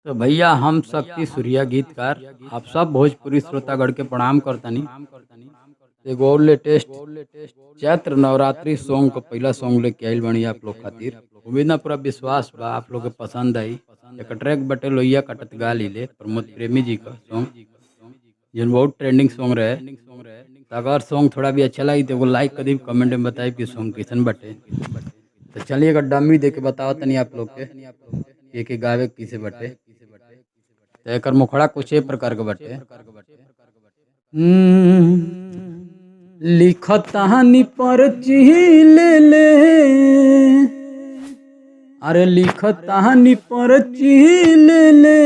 तो भैया हम शक्ति सूर्या गीतकार आप सब भोजपुरी श्रोतागण के प्रणाम करतानी। एगो और लेटेस्ट चैत्र नवरात्रि सॉन्ग को पहला सॉन्ग लेके आइल बनी आप लोग खातिर। उम्मीद ना पूरा विश्वास बा आप लोग के पसंद आई। एक ट्रैक बटे लोहिया कटत गा लीले प्रमोद प्रेमी जी का सॉन्ग जिन बहुत ट्रेंडिंग सॉन्ग रहे। तो अगर सॉन्ग थोड़ा भी अच्छा लगी तो एगो लाइक कर दी, कमेंट में बताई कि सॉन्ग कैसन बटे। तो चलिए अगर डमी दे के बताओ तनी आप लोग के गावे किसे बटे। तो एकर मुखड़ा कुछ ए प्रकार के बटे। लिखतानी पर ले ले, अरे लिखतानी पर ले ले,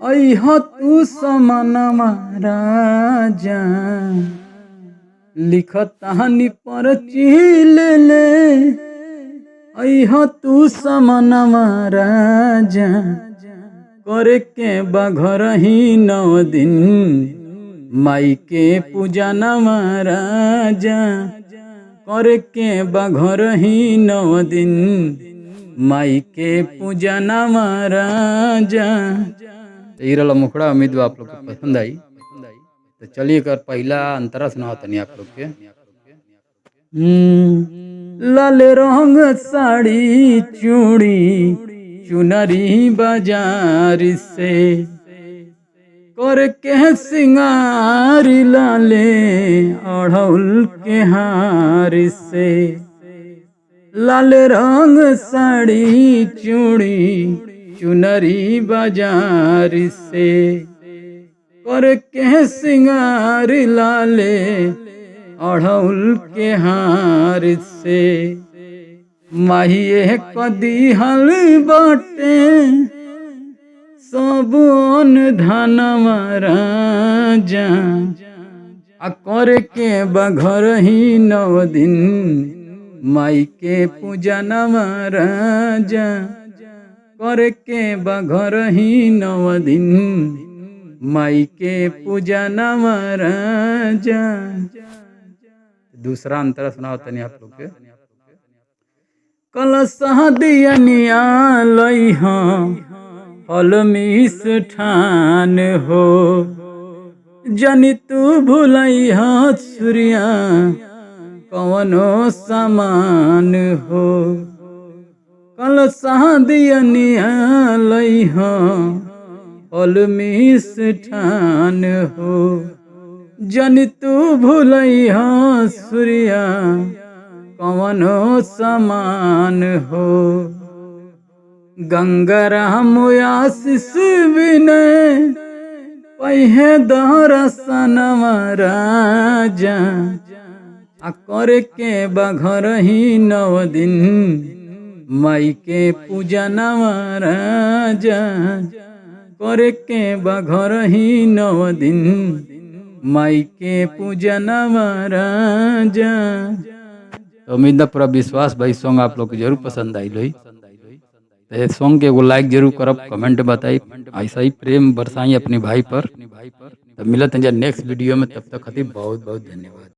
अइह तू समनमा राजा। लिखतानी पर ले ले, अइह तू समनमा राजा। करे के बघर ही 9 दिन माई के पूजा राजा। करे के बघर ही 9 दिन माई के पूजा राजा। तो रहा मुखड़ा, उम्मीद आप लोग को पसंद आई। तो चलिए कर पहला अंतरा सुनाओ तनी आप लोग के। लाल रंग साड़ी चूड़ी चुनरी बाजार से, करके सिंगार लाले अड़हुल के हार से। लाल रंग साड़ी चूड़ी चुनरी बाजार से, करके सिंगार लाले अड़हुल के हार से। माहिए कदी हल बाटे सब धन राजा। आ करे के बघर ही 9 दिन माई के पूजा राजा। करे के बघर ही 9 दिन माई के पूजा राजा। दूसरा अंतर सुनाओ तनी आप लोग के। कलश दियनिया लइह फल मिष्ठान हो, जनि तू भूलइह सूर्या कवनो सामान हो। कलश दियनिया लइह फल मिष्ठान हो, जनि तू भूलइह सूर्या कवनो समान हो। गंगा राम आशीष विनय पहे दर्शन राजा। आ करे के बघर ही 9 दिन माई के पूजा राजा। करे के बघर ही 9 दिन माई के पूजा राजा। तो उम्मीद है पूरा विश्वास भाई सॉन्ग आप लोग को जरूर पसंद आई लोई। तो सॉन्ग के एगो लाइक जरूर करब, कमेंट बताई, ऐसा ही प्रेम बरसाई अपने भाई पर। तो मिलत हैं नेक्स्ट वीडियो में, तब तक खातिर बहुत बहुत धन्यवाद।